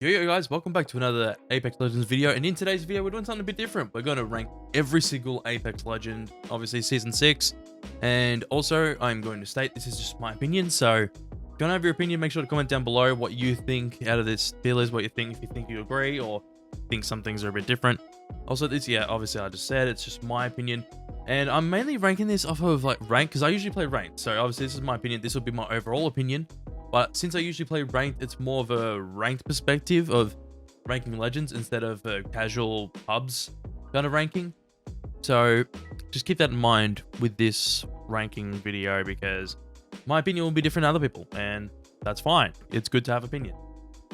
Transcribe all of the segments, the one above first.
Yo guys, welcome back to another Apex Legends video, and in today's video we're doing something a bit different. We're going to rank every single Apex Legend, obviously Season 6, and also I'm going to state this is just my opinion, so if you don't have your opinion, make sure to comment down below what you think out of this tier list, what you think, if you think you agree, or think some things are a bit different. Also this, yeah, obviously I just said, it's just my opinion, and I'm mainly ranking this off of like rank, because I usually play ranked, so obviously this is my opinion, this will be my overall opinion. But since I usually play ranked, it's more of a ranked perspective of ranking legends instead of a casual pubs kind of ranking. So just keep that in mind with this ranking video, because my opinion will be different to other people, and that's fine. It's good to have opinion.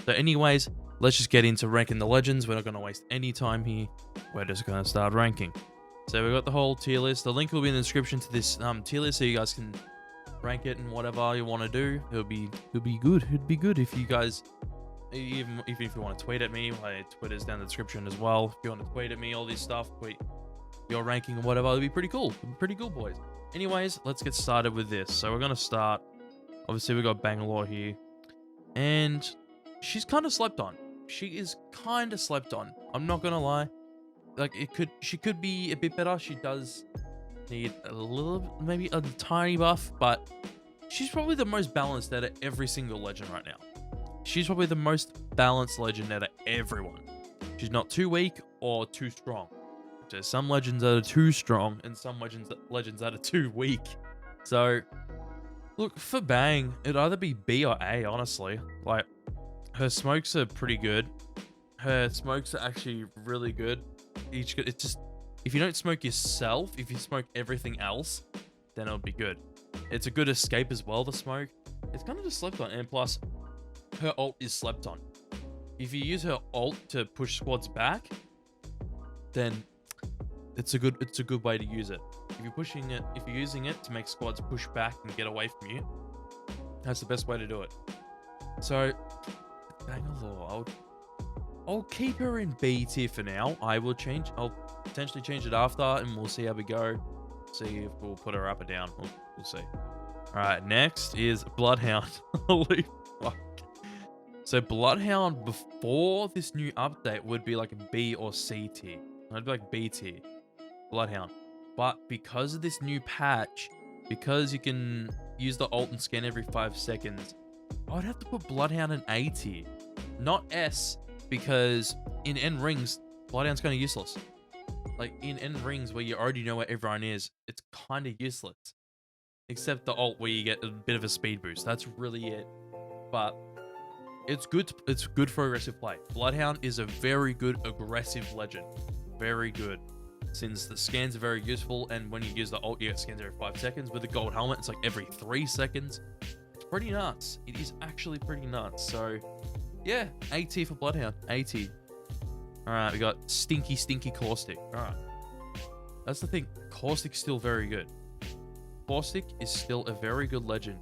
So anyways, let's just get into ranking the legends. We're not going to waste any time here. We're just going to start ranking. So we've got the whole tier list. The link will be in the description to this tier list, so you guys can rank it and whatever you want to do. It'll be good. It'd be good if you guys, even if you want to tweet at me, my Twitter's down in the description as well. If you want to tweet at me all this stuff, tweet your ranking and whatever, it'd be pretty cool. It'd be pretty cool, boys. Anyways, let's get started with this. So we're gonna start, obviously we got Bangalore here, and she's kind of slept on. She is kind of slept on, I'm not gonna lie. Like, she could be a bit better. She does need a little, maybe a tiny buff, but she's probably the most balanced out of every single legend right now. She's probably the most balanced legend out of everyone. She's not too weak or too strong. There's some legends that are too strong and some legends that are too weak. So look, for Bang, it'd either be B or A, honestly. Like, her smokes are pretty good. Her smokes are actually really good. It's just, if you don't smoke yourself, if you smoke everything else, then it'll be good. It's a good escape as well, the smoke. It's kind of just slept on, and plus, her ult is slept on. If you use her ult to push squads back, then it's a good way to use it. If you're using it to make squads push back and get away from you, that's the best way to do it. So, Bangalore, I'll keep her in B tier for now. I'll potentially change it after, and we'll see how we go. See if we'll put her up or down. We'll see. All right, next is Bloodhound. Holy fuck. So Bloodhound before this new update would be like a B or C tier. I'd be like B tier. Bloodhound. But because of this new patch, because you can use the ult and scan every 5 seconds, I would have to put Bloodhound in A tier. Not S, because in end rings, Bloodhound's kind of useless. Like, in end rings where you already know where everyone is, it's kind of useless. Except the ult where you get a bit of a speed boost. That's really it. But it's good for aggressive play. Bloodhound is a very good aggressive legend. Very good. Since the scans are very useful, and when you use the ult, you get scans every 5 seconds. With the gold helmet, it's like every 3 seconds. It's pretty nuts. It is actually pretty nuts. So, yeah, A tier for Bloodhound. A tier. Alright, we got Stinky Caustic. Alright. That's the thing. Caustic's still very good. Caustic is still a very good legend.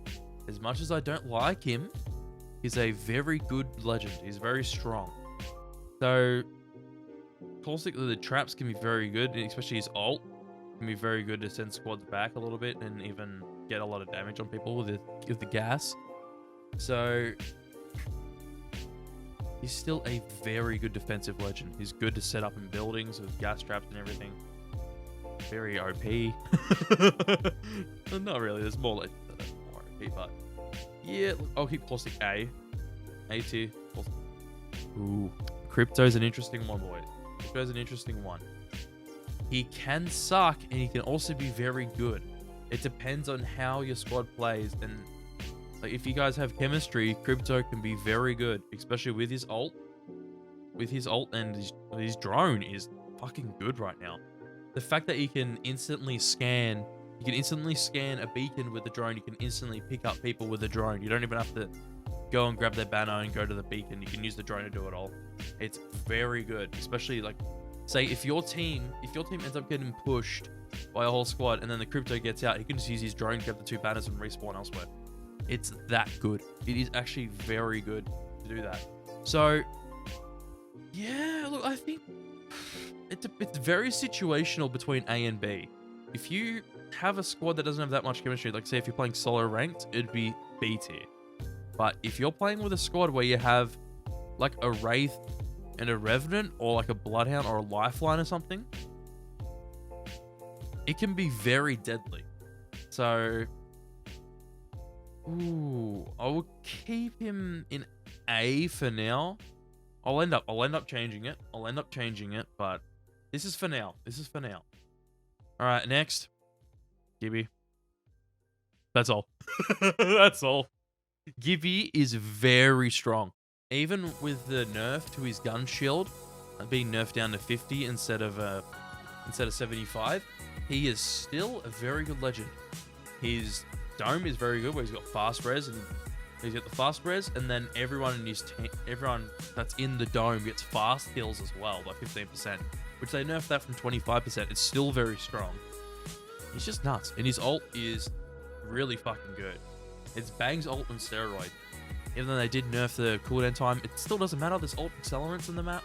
As much as I don't like him, he's a very good legend. He's very strong. So, Caustic, the traps can be very good, especially his ult can be very good to send squads back a little bit and even get a lot of damage on people with the gas. So, he's still a very good defensive legend. He's good to set up in buildings with gas traps and everything. Very OP. Not really. There's more like more OP, but yeah, I'll keep Caustic A. A tier. Ooh, Crypto's an interesting one, boys. Crypto's an interesting one. He can suck, and he can also be very good. It depends on how your squad plays, and like, if you guys have chemistry, Crypto can be very good, especially with his ult. With his ult, and his drone is fucking good right now. The fact that he can instantly scan a beacon with the drone. You can instantly pick up people with the drone. You don't even have to go and grab their banner and go to the beacon. You can use the drone to do it all. It's very good, especially like, say if your team ends up getting pushed by a whole squad, and then the Crypto gets out, he can just use his drone, grab the 2 banners, and respawn elsewhere. It's that good. It is actually very good to do that. So, yeah, look, I think it's very situational between A and B. If you have a squad that doesn't have that much chemistry, like say if you're playing solo ranked, it'd be B tier. But if you're playing with a squad where you have like a Wraith and a Revenant, or like a Bloodhound or a Lifeline or something, it can be very deadly. So, ooh, I will keep him in A for now. I'll end up changing it. But this is for now. All right, next, Gibby. That's all. That's all. Gibby is very strong. Even with the nerf to his gun shield, being nerfed down to 50 instead of 75, he is still a very good legend. His dome is very good, where he's got fast res, and he's got the fast res, and then everyone in his everyone that's in the dome gets fast heals as well by 15%, which they nerfed that from 25%. It's still very strong. He's just nuts, and his ult is really fucking good. It's Bang's ult and steroid. Even though they did nerf the cooldown time, it still doesn't matter. There's ult accelerants in the map.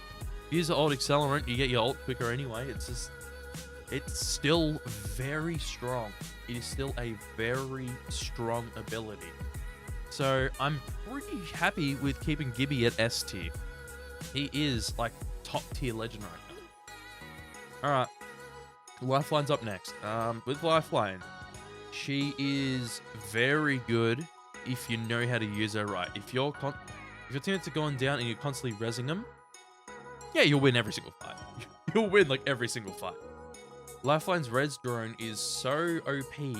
Use the ult accelerant, you get your ult quicker anyway. It's still very strong. It is still a very strong ability. So I'm pretty happy with keeping Gibby at S tier. He is like top tier legend right now. Alright. Lifeline's up next. With Lifeline, she is very good if you know how to use her right. If your teammates are going down and you're constantly rezzing them, yeah, you'll win every single fight. You'll win like every single fight. Lifeline's res drone is so OP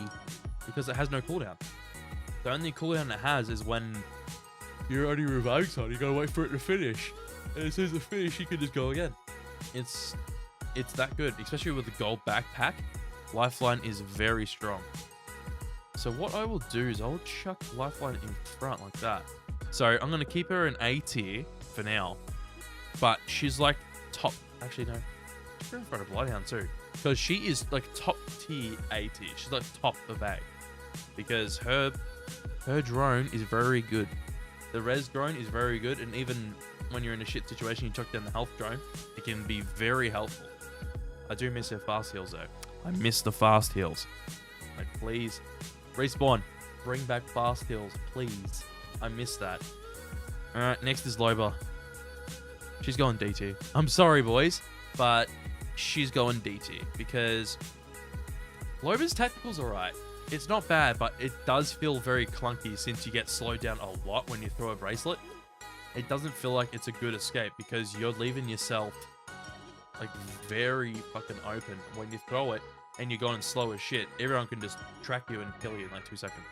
because it has no cooldown. The only cooldown it has is when you're only reviving someone, you gotta wait for it to finish. And as soon as it finishes, you can just go again. It's that good, especially with the gold backpack. Lifeline is very strong. So what I will do is I'll chuck Lifeline in front like that. So I'm going to keep her in A tier for now. But she's like top... Actually, no. She's in front of Bloodhound too. Because she is like top tier A tier. She's like top of A. Because her drone is very good. The res drone is very good. And even when you're in a shit situation, you chuck down the health drone, it can be very helpful. I do miss her fast heals though. I miss the fast heals. Like, please... Respawn, bring back fast heals, please. I miss that. Alright, next is Loba. She's going D tier. I'm sorry, boys, but she's going D tier because Loba's tactical's alright. It's not bad, but it does feel very clunky since you get slowed down a lot when you throw a bracelet. It doesn't feel like it's a good escape because you're leaving yourself like very fucking open when you throw it. And you're going slow as shit, everyone can just track you and kill you in like 2 seconds.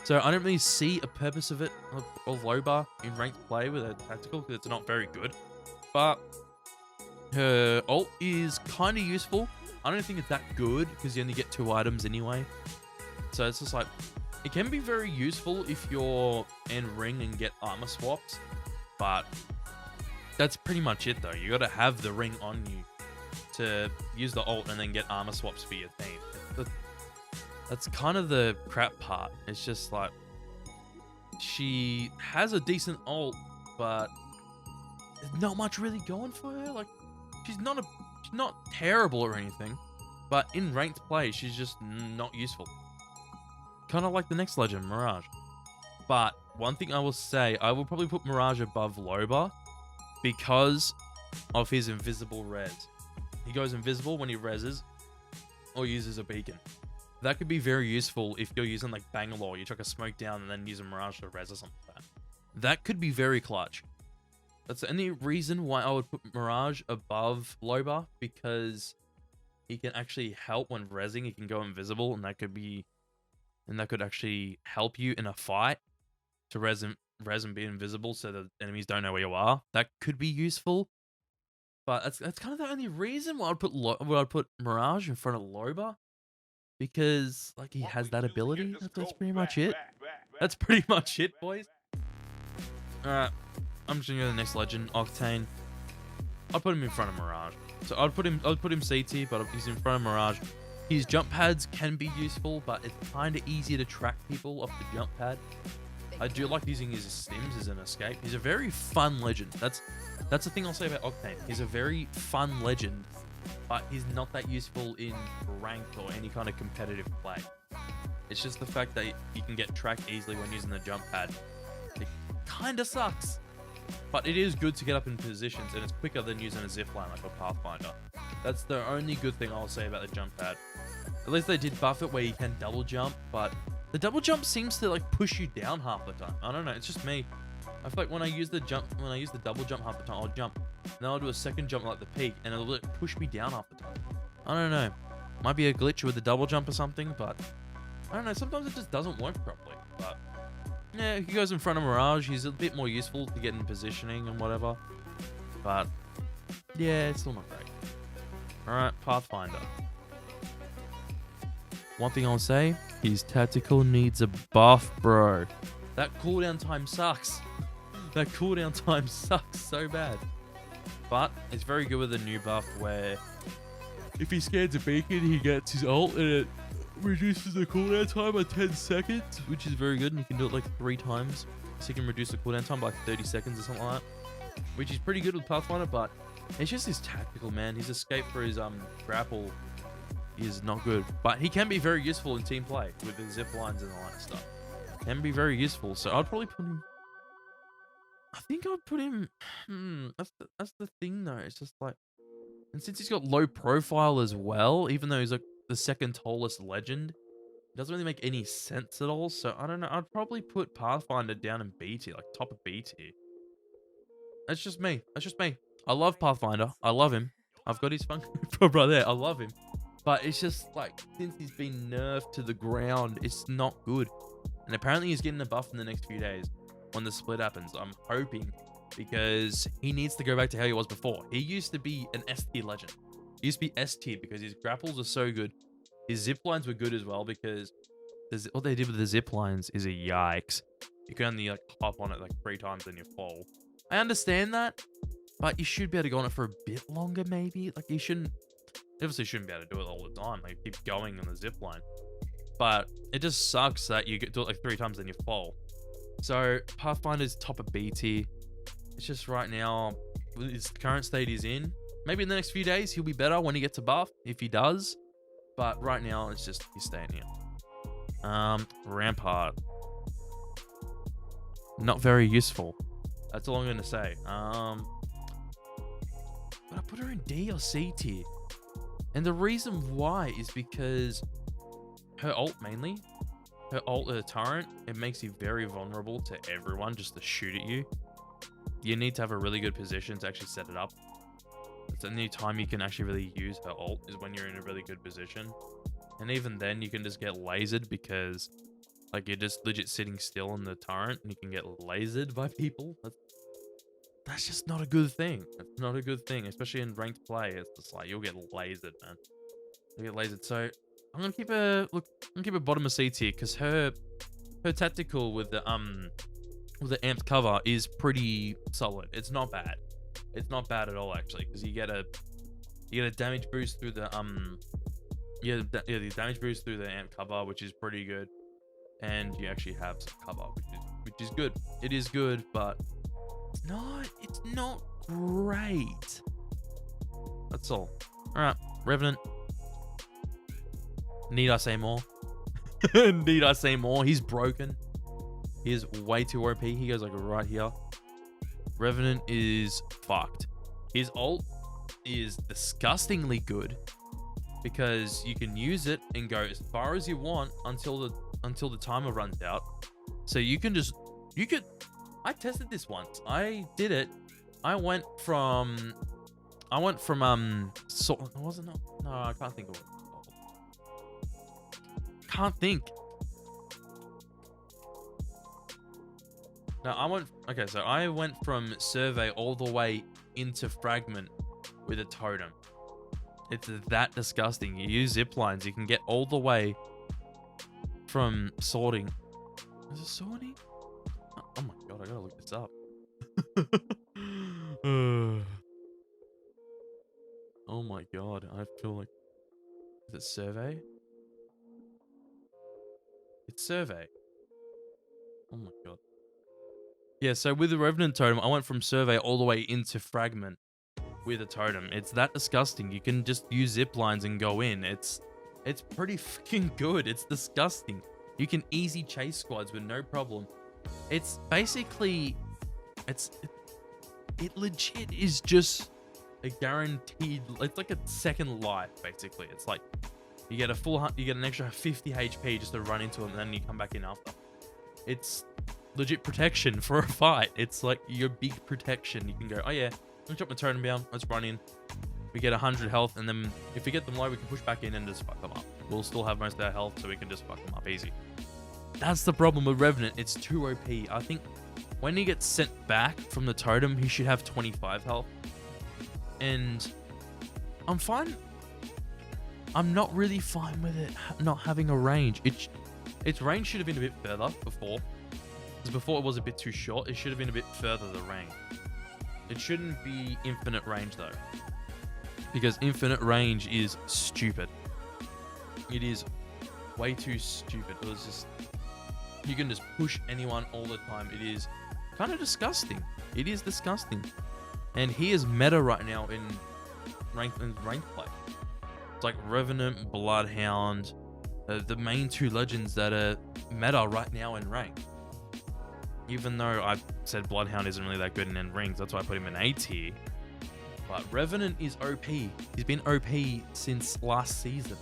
So I don't really see a purpose of it, of Loba in ranked play with a tactical, because it's not very good. But her ult is kind of useful. I don't think it's that good, because you only get 2 items anyway. So it's just like, it can be very useful if you're in ring and get armor swaps. But that's pretty much it though. You gotta have the ring on you to use the ult and then get armor swaps for your team. That's kind of the crap part. It's just like, she has a decent ult, but there's not much really going for her. Like, she's not terrible or anything, but in ranked play, she's just not useful. Kind of like the next legend, Mirage. But one thing I will say, I will probably put Mirage above Loba because of his invisible res. He goes invisible when he reses or uses a beacon. That could be very useful if you're using like Bangalore. You chuck a smoke down and then use a Mirage to res or something like that. That could be very clutch. That's the only reason why I would put Mirage above Loba, because he can actually help when resing. He can go invisible, and that could actually help you in a fight to res and be invisible so the enemies don't know where you are. That could be useful. But that's kind of the only reason why I'd put Mirage in front of Loba, because like he has that ability. That's pretty much it. That's pretty much it, boys. All right, I'm just gonna go to the next legend, Octane. I'd put him in front of Mirage. So I'd put him C tier, but he's in front of Mirage. His jump pads can be useful, but it's kind of easier to track people off the jump pad. I do like using his stims as an escape. He's a very fun legend. That's the thing I'll say about Octane. He's a very fun legend, but he's not that useful in ranked or any kind of competitive play. It's just the fact that you can get tracked easily when using the jump pad. It kind of sucks. But it is good to get up in positions, and it's quicker than using a zipline like a Pathfinder. That's the only good thing I'll say about the jump pad. At least they did buff it where you can double jump, but the double jump seems to like push you down half the time. I don't know, it's just me. I feel like when I use the double jump half the time, I'll jump. Then I'll do a second jump like the peak, and it'll like, push me down half the time. I don't know. Might be a glitch with the double jump or something, but I don't know. Sometimes it just doesn't work properly. But yeah, he goes in front of Mirage. He's a bit more useful to get in positioning and whatever. But yeah, it's still not great. All right, Pathfinder. One thing I'll say, his tactical needs a buff, bro. That cooldown time sucks. That cooldown time sucks so bad. But it's very good with the new buff where if he scans a beacon, he gets his ult and it reduces the cooldown time by 10 seconds, which is very good. And you can do it like 3 times. So you can reduce the cooldown time by 30 seconds or something like that, which is pretty good with Pathfinder, but it's just his tactical, man. His escape for his grapple is not good. But he can be very useful in team play with the zip lines and all that stuff. Can be very useful. So I'd probably put him... I think I'd put him... That's the thing, though. It's just like... And since he's got low profile as well, even though he's like the second tallest legend, it doesn't really make any sense at all. So I don't know. I'd probably put Pathfinder down in B tier, like top of B tier. That's just me. That's just me. I love Pathfinder. I love him. I've got his Funko Pop right there. I love him. But it's just like, since he's been nerfed to the ground, it's not good. And apparently he's getting a buff in the next few days when the split happens. I'm hoping, because he needs to go back to how he was before. He used to be an S tier legend. He used to be S tier because his grapples are so good. His zip lines were good as well, because what they did with the zip lines is a yikes. You can only like hop on it like 3 times and you fall. I understand that, but you should be able to go on it for a bit longer, maybe. Like, you obviously shouldn't be able to do it all the time. Like, keep going on the zip line. But it just sucks that you do it like 3 times and you fall. So Pathfinder's top of B tier. It's just right now, with his current state he's in. Maybe in the next few days he'll be better when he gets a buff, if he does. But right now it's just he's staying here. Rampart. Not very useful. That's all I'm gonna say. But I put her in D or C tier. And the reason why is because her ult mainly. Her ult at a turret, it makes you very vulnerable to everyone just to shoot at you. You need to have a really good position to actually set it up. It's the only time you can actually really use her ult is when you're in a really good position. And even then, you can just get lasered because like you're just legit sitting still in the turret and you can get lasered by people. That's just not a good thing. It's not a good thing, especially in ranked play. It's just like you'll get lasered, man. You'll get lasered. So I'm gonna keep her bottom of C tier because her tactical with the amped cover is pretty solid. It's not bad. It's not bad at all actually, because you get a damage boost through the the damage boost through the amp cover, which is pretty good, and you actually have some cover, which is good. It is good, but it's not great. That's all. All right, Revenant. Need I say more? Need I say more? He's broken. He is way too OP. He goes like right here. Revenant is fucked. His ult is disgustingly good because you can use it and go as far as you want until the timer runs out. So I tested this once. I did it. I went from so wasn't it? No, I can't think of it. Can't think. No, I went from survey all the way into fragment with a totem. It's that disgusting. You use zip lines, you can get all the way from sorting. Is it sorting? Oh my god, I gotta look this up. Oh my god, I feel like... Is it survey? It's survey. Oh my god. Yeah, so with the Revenant totem, I went from survey all the way into fragment with a totem. It's that disgusting. You can just use zip lines and go in. It's pretty freaking good. It's disgusting. You can easy chase squads with no problem. It's basically, it legit is just a guaranteed. It's like a second life, basically. It's like you get you get an extra 50 HP just to run into him, and then you come back in after. It's legit protection for a fight. It's like your big protection. You can go, oh yeah, let's drop my totem down. Let's run in. We get 100 health, and then if we get them low, we can push back in and just fuck them up. We'll still have most of our health, so we can just fuck them up easy. That's the problem with Revenant. It's too OP. I think when he gets sent back from the totem, he should have 25 health. And I'm fine. I'm not really fine with it not having a range. Its range should have been a bit further before. Because before it was a bit too short. It should have been a bit further, the range. It shouldn't be infinite range, though. Because infinite range is stupid. It is way too stupid. It was just... You can just push anyone all the time. It is kind of disgusting. It is disgusting. And he is meta right now in ranked play. It's like Revenant, Bloodhound, the main two legends that are meta right now in rank. Even though I said Bloodhound isn't really that good in end rings, that's why I put him in A tier. But Revenant is OP. He's been OP since last season.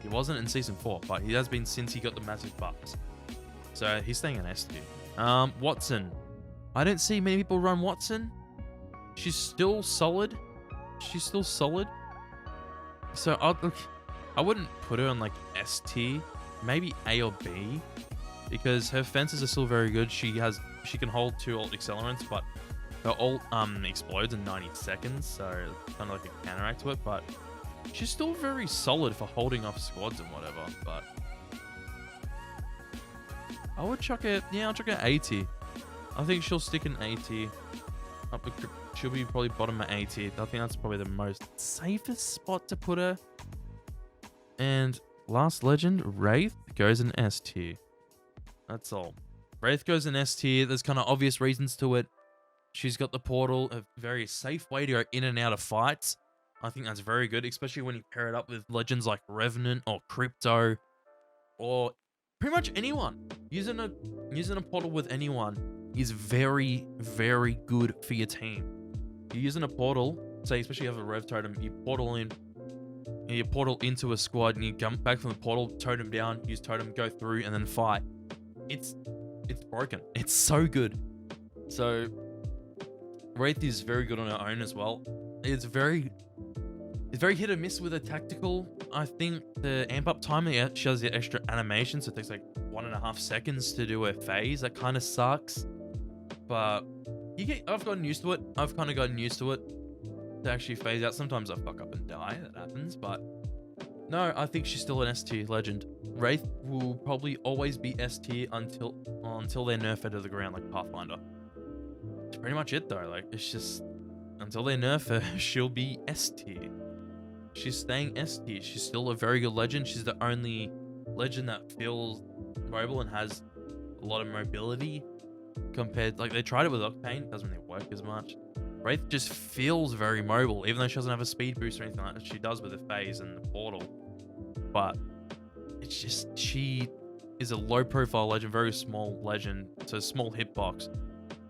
He wasn't in season 4, but he has been since he got the massive buffs. So he's staying in S tier. Wattson. I don't see many people run Wattson. She's still solid. She's still solid. So I wouldn't put her on like S tier. Maybe A or B. Because her fences are still very good. She can hold 2 ult accelerants, but her ult explodes in 90 seconds, so it's kind of like a counteract to it, but she's still very solid for holding off squads and whatever, but I would chuck it, yeah, I'll chuck her A tier. I think she'll stick in A tier. She'll be probably bottom of A tier. I think that's probably the most safest spot to put her. And last legend, Wraith, goes in S tier. That's all. Wraith goes in S tier. There's kind of obvious reasons to it. She's got the portal, a very safe way to go in and out of fights. I think that's very good, especially when you pair it up with legends like Revenant or Crypto or pretty much anyone. Using a portal with anyone is very, very good for your team. You're using a portal, say especially if you have a Rev Totem, you portal in, you portal into a squad and you jump back from the portal, totem down, use totem, go through, and then fight. It's broken. It's so good. So Wraith is very good on her own as well. It's very hit or miss with a tactical. I think the amp up time, she has the extra animation, so it takes like 1.5 seconds to do a phase. That kind of sucks. But I've gotten used to it. I've kind of gotten used to it to actually phase out. Sometimes I fuck up and die. That happens, but no, I think she's still an S tier legend. Wraith will probably always be S tier until they nerf her to the ground like Pathfinder. That's pretty much it though. Like, it's just until they nerf her, she'll be S tier. She's staying S tier. She's still a very good legend. She's the only legend that feels mobile and has a lot of mobility compared, like they tried it with Octane, doesn't really work as much. Wraith just feels very mobile, even though she doesn't have a speed boost or anything like that. She does with the phase and the portal. But it's just, she is a low profile legend, very small legend, so small hitbox.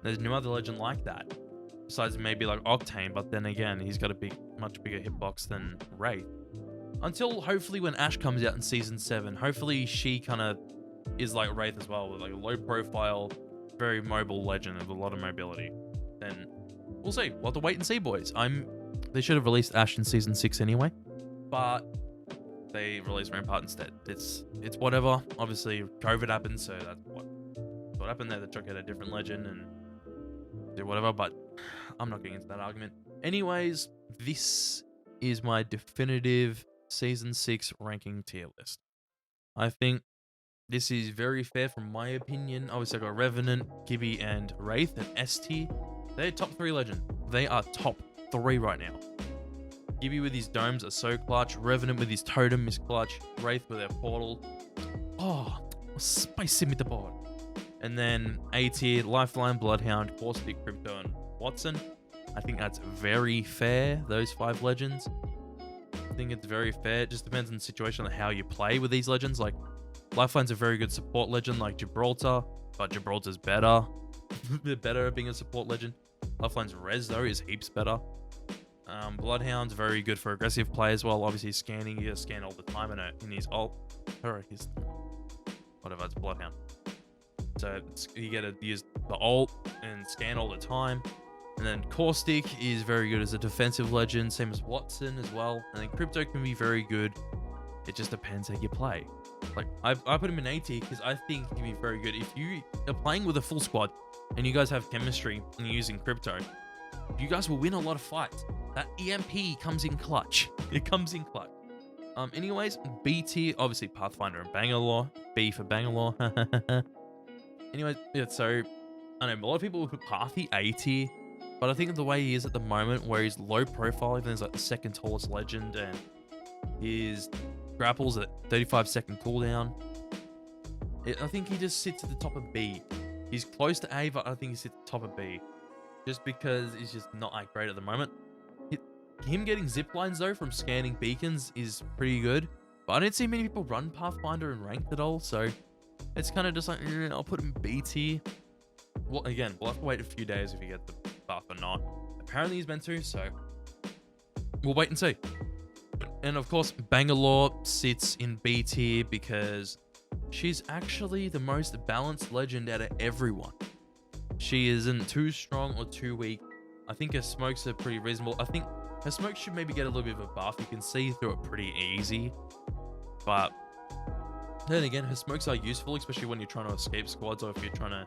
There's no other legend like that. Besides maybe like Octane, but then again, he's got a much bigger hitbox than Wraith. Until hopefully when Ashe comes out in Season 7, hopefully she kind of is like Wraith as well, with like a low profile, very mobile legend with a lot of mobility. Then we'll see. We'll have to wait and see, boys. They should have released Ashe in Season 6 anyway, but they released Rampart instead. It's whatever. Obviously, COVID happened, so that's what happened there. They took out a different legend and do whatever, but I'm not getting into that argument. Anyways, this is my definitive Season 6 ranking tier list. I think this is very fair from my opinion. Obviously, I got Revenant, Gibby, and Wraith at S tier. They're top 3 legend. They are top 3 right now. Gibby with his domes are so clutch. Revenant with his totem is clutch. Wraith with their portal. Oh, spicy with the board. And then A tier, Lifeline, Bloodhound, Caustic, Crypto, and Wattson. I think that's very fair, those 5 legends. I think it's very fair. It just depends on the situation and how you play with these legends. Like, Lifeline's a very good support legend like Gibraltar, but Gibraltar's better. They're better at being a support legend. Lifeline's res, though, is heaps better. Bloodhound's very good for aggressive play as well. Obviously, scanning, you scan all the time in his ult. Or his... whatever, it's Bloodhound. So you get to use the ult and scan all the time. And then Caustic is very good as a defensive legend, same as Watson as well. And then Crypto can be very good. It just depends how you play. Like, I put him in AT because I think he can be very good. If you are playing with a full squad and you guys have chemistry and you're using Crypto, you guys will win a lot of fights. That EMP comes in clutch. It comes in clutch. Anyways, B tier, obviously Pathfinder and Bangalore. B for Bangalore. Anyways, yeah, so I know a lot of people will put Pathy A tier, but I think the way he is at the moment, where he's low profile, even though he's like the second tallest legend, and his grapples at 35-second cooldown, I think he just sits at the top of B. He's close to A, but I think he sits at the top of B, just because he's just not that great at the moment. Him getting zip lines though from scanning beacons is pretty good, but I don't see many people run Pathfinder and ranked at all, so it's kind of just like, I'll put him B tier. Well, again, we'll have to wait a few days if he gets the buff or not. Apparently he's meant to, so we'll wait and see. And of course, Bangalore sits in B tier because she's actually the most balanced legend out of everyone. She isn't too strong or too weak. I think her smokes are pretty reasonable. I think her smokes should maybe get a little bit of a buff. You can see through it pretty easy. But then again, her smokes are useful, especially when you're trying to escape squads or if you're trying to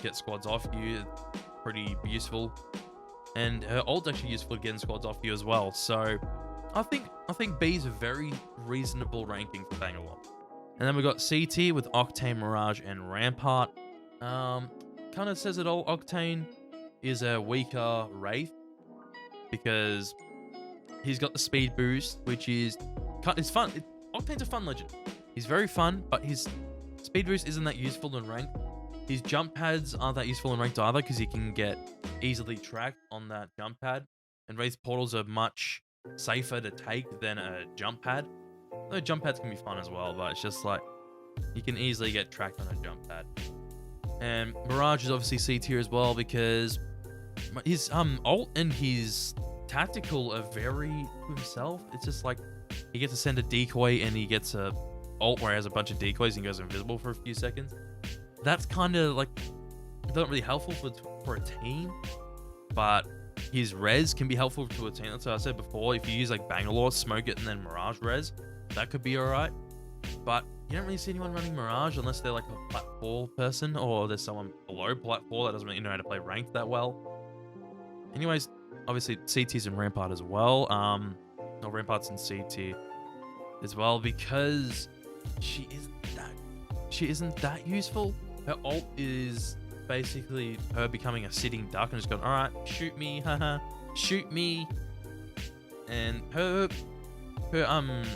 get squads off you. It's pretty useful. And her ult's actually useful to getting squads off you as well. So I think B is a very reasonable ranking for Bangalore. And then we got C tier with Octane, Mirage, and Rampart. Kind of says it all. Octane is a weaker Wraith because he's got the speed boost, which is fun. Octane's a fun legend. He's very fun, but his speed boost isn't that useful in ranked. His jump pads aren't that useful in ranked either because he can get easily tracked on that jump pad. And Wraith portals are much safer to take than a jump pad. Though jump pads can be fun as well, but it's just like you can easily get tracked on a jump pad. And Mirage is obviously C tier as well because his ult and his tactical are very to himself. It's just like he gets to send a decoy and he gets a ult where he has a bunch of decoys and goes invisible for a few seconds. That's kind of like not really helpful for a team, but his res can be helpful to a team. That's what I said before. If you use like Bangalore, smoke it, and then Mirage res, that could be alright. But you don't really see anyone running Mirage unless they're like a plat 4 person or there's someone below plat 4 that doesn't really know how to play ranked that well. Anyways, obviously C tier's in Rampart as well. Rampart's in C tier as well because she isn't that useful. Her ult is basically her becoming a sitting duck and just going, alright, shoot me, haha, shoot me. And her armored,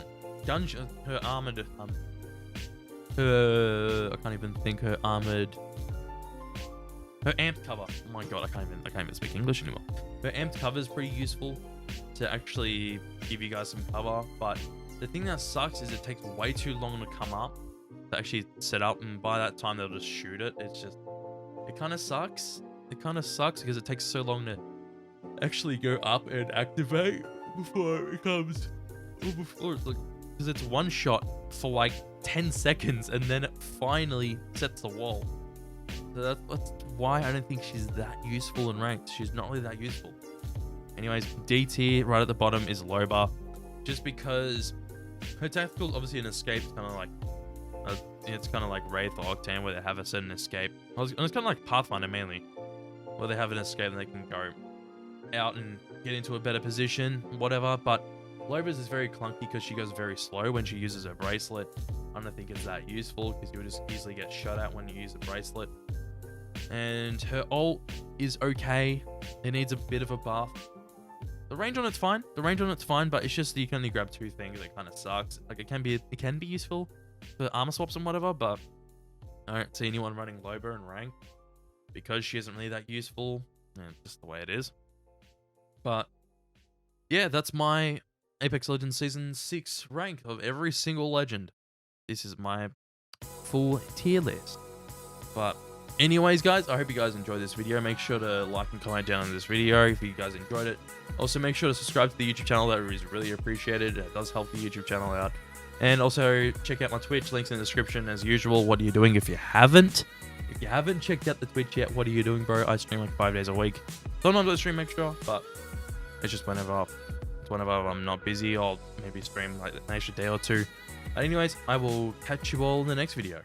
I can't even think, her amped cover. Oh my god, I can't even speak English anymore. Her amped cover is pretty useful to actually give you guys some cover, but the thing that sucks is it takes way too long to come up to actually set up, and by that time they'll just shoot it. It kind of sucks. It kind of sucks because it takes so long to actually go up and activate before it comes, because it's one shot for like 10 seconds and then it finally sets the wall. So that's why I don't think she's that useful in ranked. She's not really that useful. Anyways, D tier right at the bottom is Loba, just because her tactical, obviously an escape, is kind of like it's kind of like Wraith or Octane where they have a certain escape. It's kind of like Pathfinder mainly, where they have an escape and they can go out and get into a better position, whatever. But Loba's is very clunky because she goes very slow when she uses her bracelet. I don't think it's that useful because you would just easily get shot at when you use the bracelet. And her ult is okay. It needs a bit of a buff. The range on it's fine. But it's just that you can only grab 2 things. It kind of sucks. Like it can be useful for armor swaps and whatever, but I don't see anyone running Loba in rank because she isn't really that useful. And just the way it is. But yeah, that's my Apex Legends Season 6 rank of every single legend. This is my full tier list. But Anyways, guys, I hope you guys enjoyed this video. Make sure to like and comment down on this video if you guys enjoyed it. Also, make sure to subscribe to the YouTube channel. That is really appreciated. It does help the YouTube channel out. And also, check out my Twitch. Links in the description as usual. What are you doing if you haven't? If you haven't checked out the Twitch yet, what are you doing, bro? I stream like 5 days a week. Sometimes I stream extra, but it's just whenever I'm not busy, I'll maybe stream like an extra day or two. But anyways, I will catch you all in the next video.